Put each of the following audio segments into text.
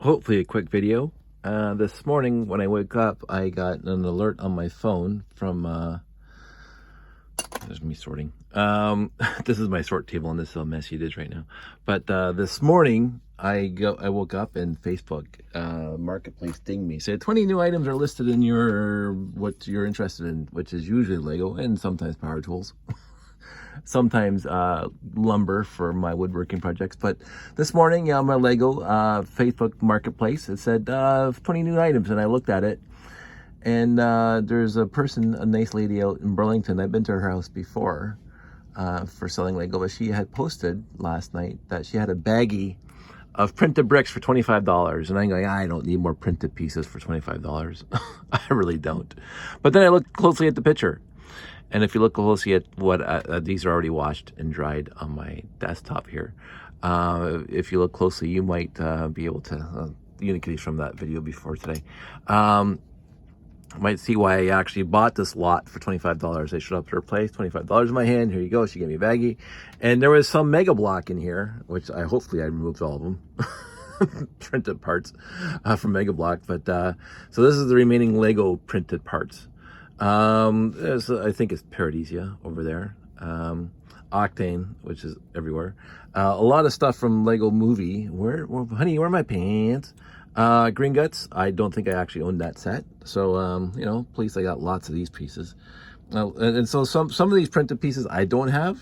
Hopefully a quick video. This morning when I woke up, I got an alert on my phone from, there's me sorting. This is my sort table and this is how messy it is right now. But this morning I woke up and Facebook Marketplace dinged me. Said 20 new items are listed in what you're interested in, which is usually Lego and sometimes power tools. Sometimes lumber for my woodworking projects. But this morning on my Lego Facebook Marketplace, it said 20 new items, and I looked at it, and there's a nice lady out in Burlington. I've been to her house before for selling Lego, but she had posted last night that she had a baggie of printed bricks for $25, and I'm going, I don't need more printed pieces for $25. I really don't. But then I looked closely at the picture. And if you look closely at what these are already washed and dried on my desktop here. If you look closely, you might be able to, Unikitty from that video before today, might see why I actually bought this lot for $25. I showed up to her place, $25 in my hand. Here you go. She gave me a baggie. And there was some Mega Block in here, which hopefully I removed all of them. Printed parts from Mega Block. But so this is the remaining Lego printed parts. I think it's Paradisia over there. Octane, which is everywhere. A lot of stuff from Lego Movie. Honey, where are my pants? Green Guts. I don't think I actually owned that set. So, please, I got lots of these pieces. And so some of these printed pieces I don't have.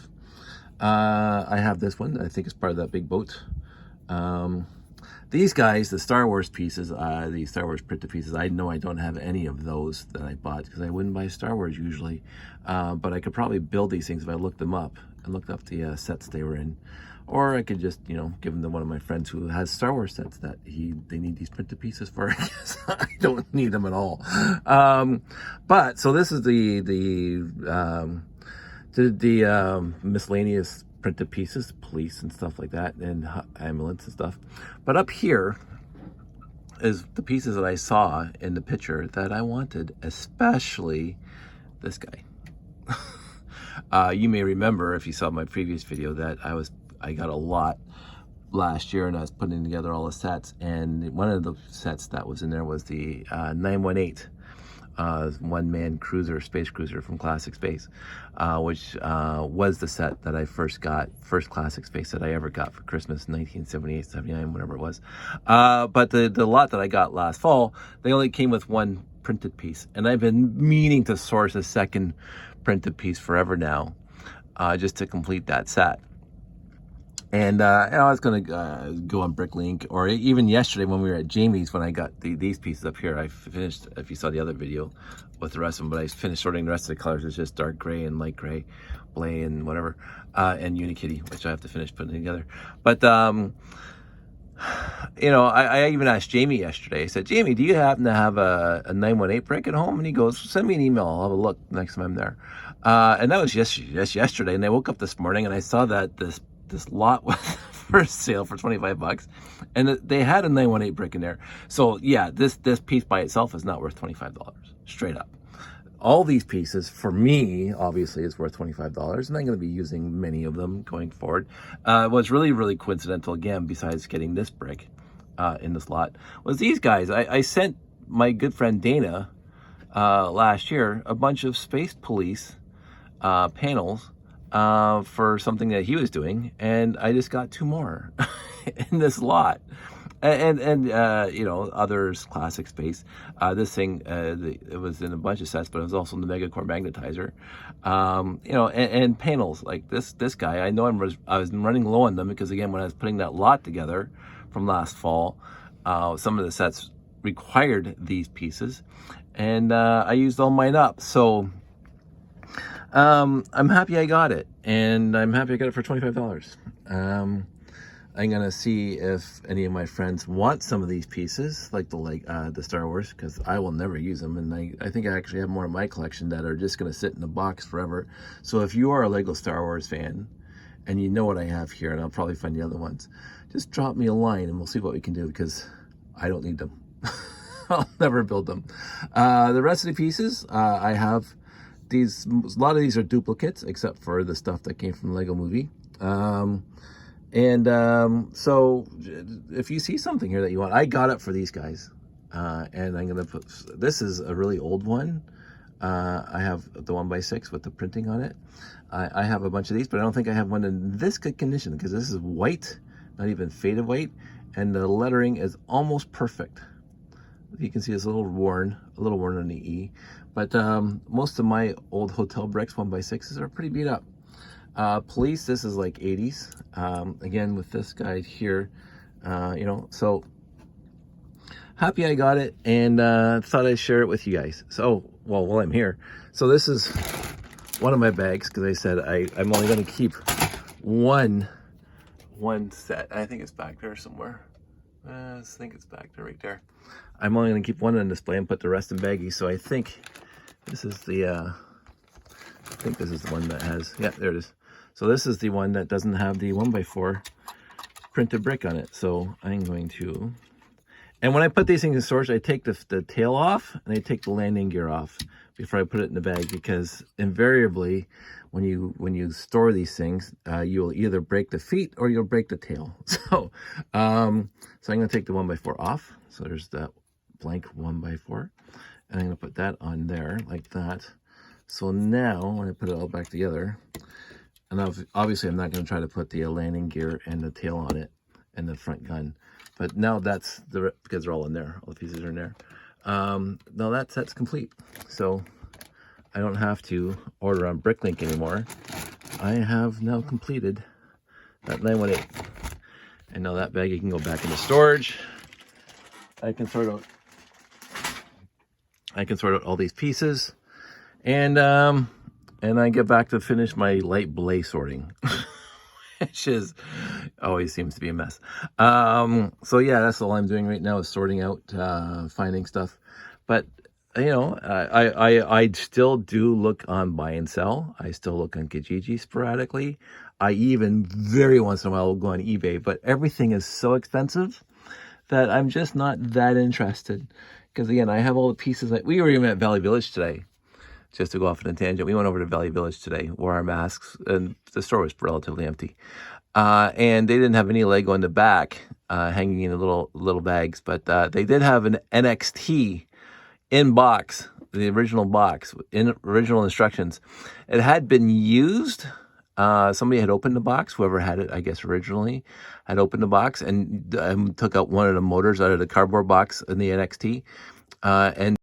I have this one. I think it's part of that big boat. These guys, the Star Wars pieces, the Star Wars printed pieces, I know I don't have any of those that I bought because I wouldn't buy Star Wars usually. But I could probably build these things if I looked them up and looked up the sets they were in. Or I could just, give them to one of my friends who has Star Wars sets that they need these printed pieces for. I don't need them at all. But so this is the miscellaneous printed pieces, police and stuff like that, and ambulance and stuff. But up here is the pieces that I saw in the picture that I wanted, especially this guy. You may remember, if you saw my previous video, that I got a lot last year and I was putting together all the sets, and one of the sets that was in there was the 918 one-man space cruiser from Classic Space, which was the set that I first Classic Space that I ever got for Christmas, 1978, 79, whatever it was. But the lot that I got last fall, they only came with one printed piece, and I've been meaning to source a second printed piece forever now, just to complete that set. And I was going to go on Bricklink, or even yesterday when we were at Jamie's, when I got these pieces up here, I finished, if you saw the other video, with the rest of them, but I finished sorting the rest of the colors. It's just dark gray and light gray, Blay and whatever, and Unikitty, which I have to finish putting together. But, I even asked Jamie yesterday. I said, Jamie, do you happen to have a 918 brick at home? And he goes, send me an email. I'll have a look next time I'm there. And that was just yesterday. And I woke up this morning and I saw that this lot was for sale for $25, and they had a 918 brick in there. So yeah, this piece by itself is not worth $25, straight up. All these pieces for me obviously is worth $25, and I'm going to be using many of them going forward. What's really, really coincidental, again, besides getting this brick in this lot, was these guys. I sent my good friend Dana last year a bunch of Space Police panels for something that he was doing, and I just got 2 more in this lot, and others, Classic Space. This thing, it was in a bunch of sets, but it was also in the Megacore magnetizer, and panels like this guy. I know I was running low on them because, again, when I was putting that lot together from last fall, some of the sets required these pieces, and I used all mine up. So I'm happy I got it, and I'm happy I got it for $25. I'm gonna see if any of my friends want some of these pieces, like the Star Wars, because I will never use them, and I think I actually have more in my collection that are just gonna sit in the box forever. So if you are a Lego Star Wars fan, and you know what I have here, and I'll probably find the other ones, just drop me a line and we'll see what we can do, because I don't need them. I'll never build them. The rest of the pieces, I have a lot of these are duplicates, except for the stuff that came from Lego Movie. And so if you see something here that you want, I got it for these guys. And I'm going to put, this is a really old one. I have the 1x6 with the printing on it. I have a bunch of these, but I don't think I have one in this good condition because this is white, not even faded white. And the lettering is almost perfect. You can see it's a little worn on the E. But most of my old hotel bricks 1x6s are pretty beat up. Police, this is like 80s. Again, with this guy here, so happy I got it, and thought I'd share it with you guys. So, well, while I'm here, so this is one of my bags, because I said I'm only going to keep one set. I think it's back there somewhere. I think it's back there, right there. I'm only going to keep one on display and put the rest in baggies. So I think this is the one that has, yeah, there it is. So this is the one that doesn't have the 1x4 printed brick on it. So I'm going to, and when I put these things in storage, I take the tail off and I take the landing gear off before I put it in the bag, because invariably when you store these things, you'll either break the feet or you'll break the tail. So I'm going to take the 1x4 off. So there's that blank 1x4, and I'm going to put that on there like that. So now when I put it all back together, and obviously I'm not going to try to put the landing gear and the tail on it and the front gun, but now that's because they're all in there, all the pieces are in there. Now that's complete. So I don't have to order on Bricklink anymore. I have now completed that 918. And now that baggie can go back into storage. I can sort out all these pieces, and I get back to finish my light blade sorting, which is always seems to be a mess. So yeah, that's all I'm doing right now, is sorting out, finding stuff. But I still do look on buy and sell. I still look on Kijiji sporadically. I even very once in a while will go on eBay, but everything is so expensive that I'm just not that interested. Because again, I have all the pieces. We were even at Valley Village today, just to go off on a tangent. We went over to Valley Village today, wore our masks, and the store was relatively empty. And they didn't have any Lego in the back, hanging in the little bags, but they did have an NXT in box, the original box, in original instructions. It had been used. Somebody had opened the box, whoever had it, I guess, originally, had opened the box and took out one of the motors out of the cardboard box in the NXT, and